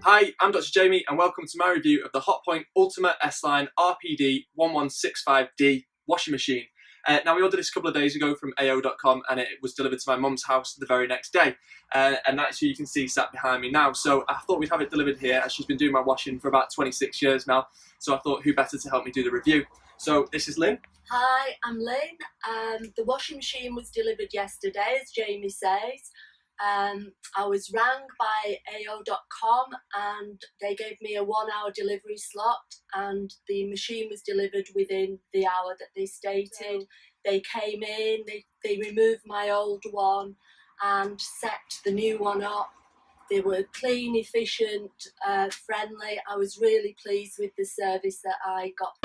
Hi, I'm Dr. Jamie and welcome to my review of the Hotpoint Ultima S-Line RPD1165D washing machine. Now we ordered this a couple of days ago from AO.com and it was delivered to my mum's house the very next day. And that's who you can see sat behind me now. So I thought we'd have it delivered here as she's been doing my washing for about 26 years now. So I thought who better to help me do the review. So this is Lynn. Hi, I'm Lynn. The washing machine was delivered yesterday, as Jamie says. I was rang by AO.com and they gave me a 1-hour delivery slot, and the machine was delivered within the hour that they stated. They came in, they removed my old one and set the new one up. They were clean, efficient, friendly. I was really pleased with the service that I got.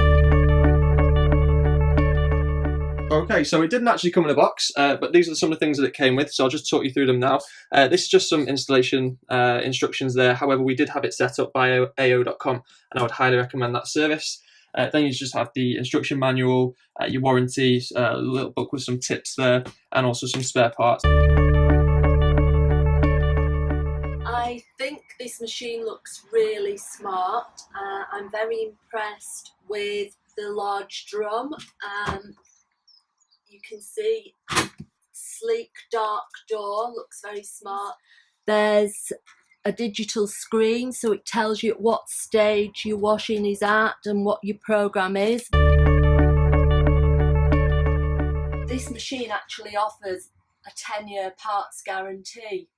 Okay, so it didn't actually come in a box, but these are some of the things that it came with, so I'll just talk you through them now. This is just some installation instructions there. However, we did have it set up by AO.com, and I would highly recommend that service. Then you just have the instruction manual, your warranty, a little book with some tips there, and also some spare parts. I think this machine looks really smart. I'm very impressed with the large drum. You can see sleek dark door, looks very smart. There's a digital screen, so it tells you at what stage your washing is at and what your program is. This machine actually offers a 10-year parts guarantee.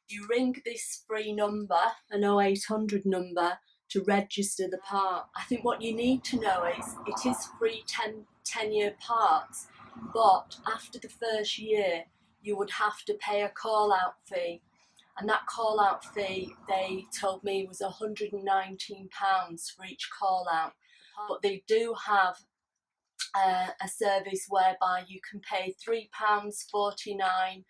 You ring this free number, an 0800 number, to register the part. I think what you need to know is it is free 10-year parts. But after the first year, you would have to pay a call-out fee. And that call-out fee, they told me, was £119 for each call-out. But they do have a service whereby you can pay £3.49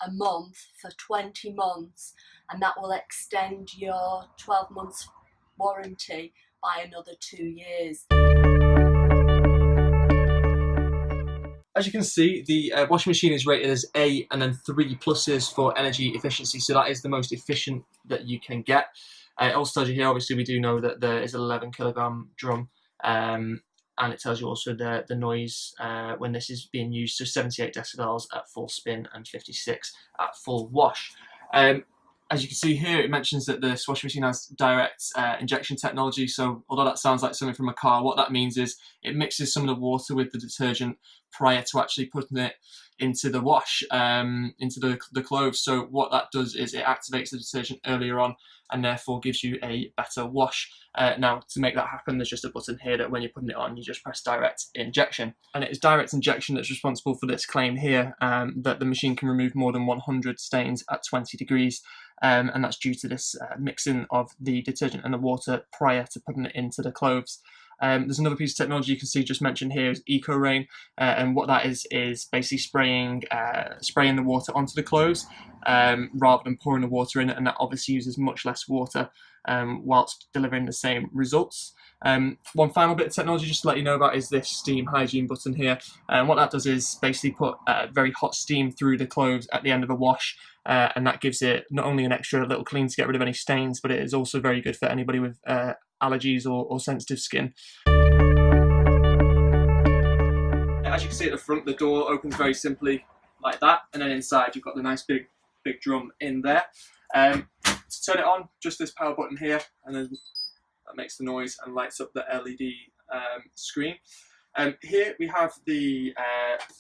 a month for 20 months. And that will extend your 12 months warranty by another 2 years. As you can see, the washing machine is rated as A and then 3 pluses for energy efficiency, so that is the most efficient that you can get. It also tells you here, obviously we do know that there is an 11 kilogram drum, and it tells you also the noise when this is being used, so 78 decibels at full spin and 56 at full wash. As you can see here, it mentions that this washing machine has direct injection technology, so although that sounds like something from a car, what that means is it mixes some of the water with the detergent prior to actually putting it into the wash, into the clothes. So what that does is it activates the detergent earlier on and therefore gives you a better wash. Now, to make that happen, there's just a button here that when you're putting it on, you just press direct injection. And it is direct injection that's responsible for this claim here, that the machine can remove more than 100 stains at 20 degrees. And that's due to this mixing of the detergent and the water prior to putting it into the clothes. There's another piece of technology you can see just mentioned here is Eco Rain, and what that is basically spraying the water onto the clothes rather than pouring the water in, and that obviously uses much less water whilst delivering the same results. One final bit of technology just to let you know about is this steam hygiene button here, and what that does is basically put very hot steam through the clothes at the end of a wash, and that gives it not only an extra little clean to get rid of any stains, but it is also very good for anybody with allergies or sensitive skin. As you can see at the front, the door opens very simply like that, and then inside you've got the nice big drum in there. To turn it on, just this power button here, and then that makes the noise and lights up the LED screen. Here we have the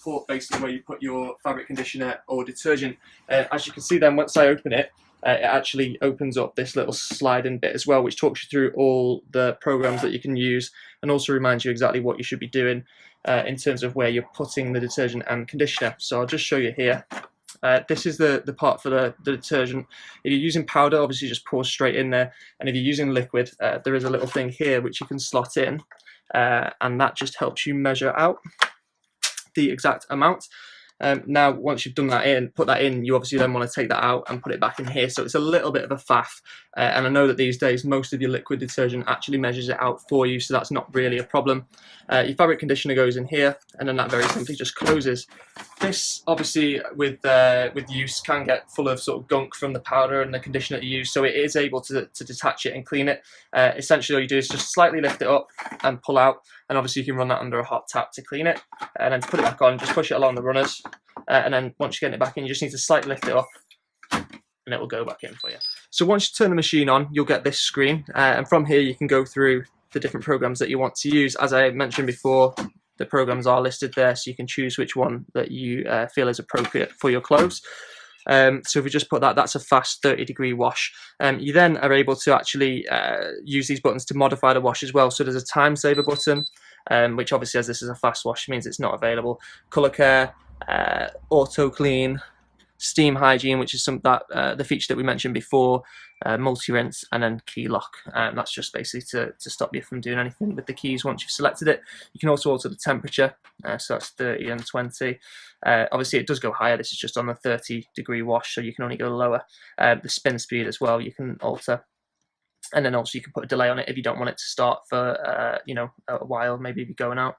port basically where you put your fabric conditioner or detergent. As you can see then, once I open it, it actually opens up this little sliding bit as well, which talks you through all the programs that you can use and also reminds you exactly what you should be doing in terms of where you're putting the detergent and conditioner. So I'll just show you here. This is the part for the detergent. If you're using powder, obviously just pour straight in there, and if you're using liquid, there is a little thing here which you can slot in, and that just helps you measure out the exact amount. Now, once you've done that in, put that in, you obviously then want to take that out and put it back in here. So it's a little bit of a faff. And I know that these days, most of your liquid detergent actually measures it out for you, so that's not really a problem. Your fabric conditioner goes in here, and then that very simply just closes. This, obviously, with use, can get full of sort of gunk from the powder and the conditioner that you use, so it is able to detach it and clean it. Essentially, all you do is just slightly lift it up and pull out, and obviously you can run that under a hot tap to clean it. And then to put it back on, just push it along the runners, and then once you get it back in, you just need to slightly lift it up, and it will go back in for you. So once you turn the machine on, you'll get this screen, and from here you can go through the different programs that you want to use. As I mentioned before, the programs are listed there, so you can choose which one that you feel is appropriate for your clothes. So if we just put that, that's a fast 30-degree wash. You then are able to actually use these buttons to modify the wash as well. So there's a time saver button, which obviously, as this is a fast wash, means it's not available. Color care, auto clean, steam hygiene, which is the feature that we mentioned before, multi-rinse, and then key lock. That's just basically to stop you from doing anything with the keys once you've selected it. You can also alter the temperature, so that's 30 and 20. Obviously it does go higher, this is just on the 30-degree wash, so you can only go lower. The spin speed as well you can alter. And then also you can put a delay on it if you don't want it to start for a while, maybe if you're going out.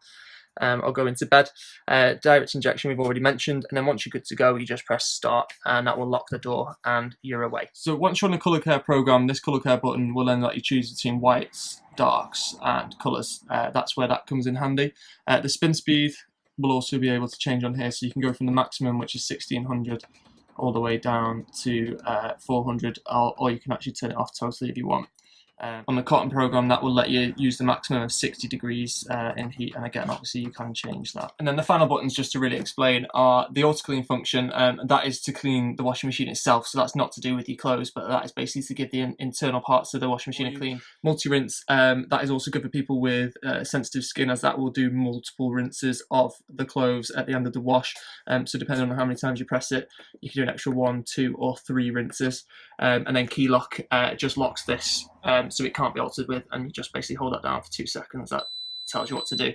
Or go into bed. Direct injection we've already mentioned, and then once you're good to go, you just press start, and that will lock the door, and you're away. So once you're on the colour care program, this colour care button will then let you choose between whites, darks, and colours. That's where that comes in handy. The spin speed will also be able to change on here, so you can go from the maximum, which is 1600, all the way down to 400, or you can actually turn it off totally if you want. On the cotton program, that will let you use the maximum of 60 degrees in heat, and again, obviously you can change that. And then the final buttons, just to really explain, are the auto clean function. That is to clean the washing machine itself, so that's not to do with your clothes, but that is basically to give the internal parts of the washing machine a clean. Multi-rinse, that is also good for people with sensitive skin, as that will do multiple rinses of the clothes at the end of the wash. So depending on how many times you press it, you can do an extra 1, 2, or 3 rinses. And then key lock just locks this, so it can't be altered with, and you just basically hold that down for 2 seconds. That tells you what to do.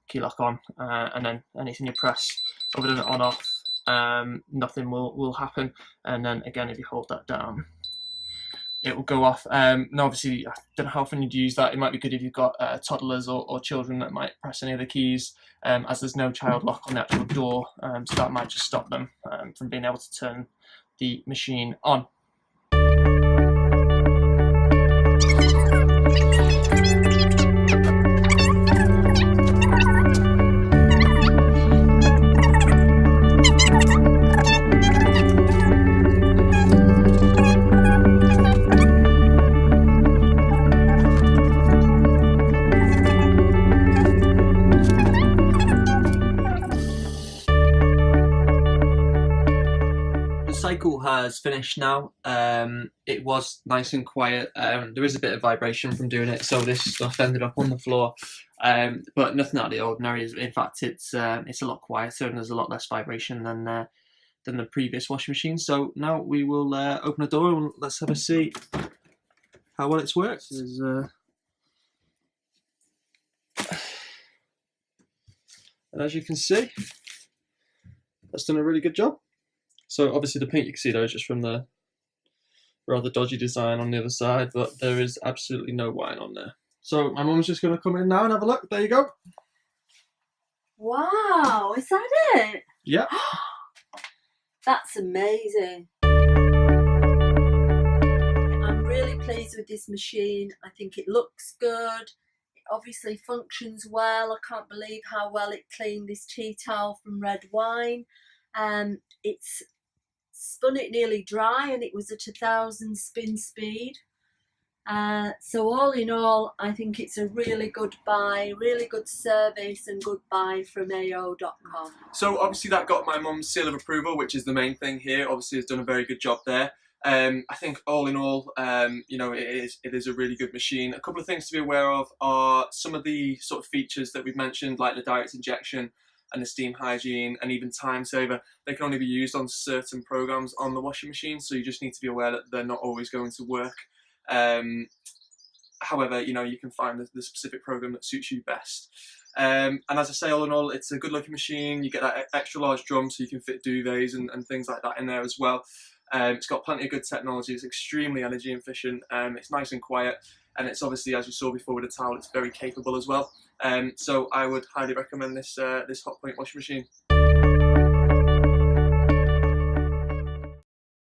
Key lock on, and then anything you press other than on off, nothing will happen. And then again, if you hold that down, it will go off. Now obviously I don't know how often you'd use that. It might be good if you've got toddlers or children that might press any of the keys, as there's no child lock on the actual door, so that might just stop them from being able to turn the machine on. Cycle has finished now. It was nice and quiet. There is a bit of vibration from doing it, so this stuff ended up on the floor, but nothing out of the ordinary. In fact, it's a lot quieter and there's a lot less vibration than the previous washing machine. So now we will open the door and let's have a see how well it's worked. And as you can see, that's done a really good job. So obviously the paint you can see there is just from the rather dodgy design on the other side, but there is absolutely no wine on there. So my mum's just going to come in now and have a look. There you go. Wow, is that it? Yeah. That's amazing. I'm really pleased with this machine. I think it looks good. It obviously functions well. I can't believe how well it cleaned this tea towel from red wine. It's spun it nearly dry, and it was at 1000 spin speed. So all in all, I think it's a really good buy, really good service, and good buy from AO.com. So obviously that got my mum's seal of approval, which is the main thing here. Obviously has done a very good job there. I think all in all, it is a really good machine. A couple of things to be aware of are some of the sort of features that we've mentioned, like the direct injection and the steam hygiene and even time saver. They can only be used on certain programs on the washing machine, so you just need to be aware that they're not always going to work. However, you know, you can find the specific program that suits you best. And as I say, all in all, it's a good looking machine. You get that extra large drum so you can fit duvets and things like that in there as well. It's got plenty of good technology. It's extremely energy efficient. It's nice and quiet, and it's obviously, as you saw before with the towel, it's very capable as well. So I would highly recommend this Hotpoint washing machine.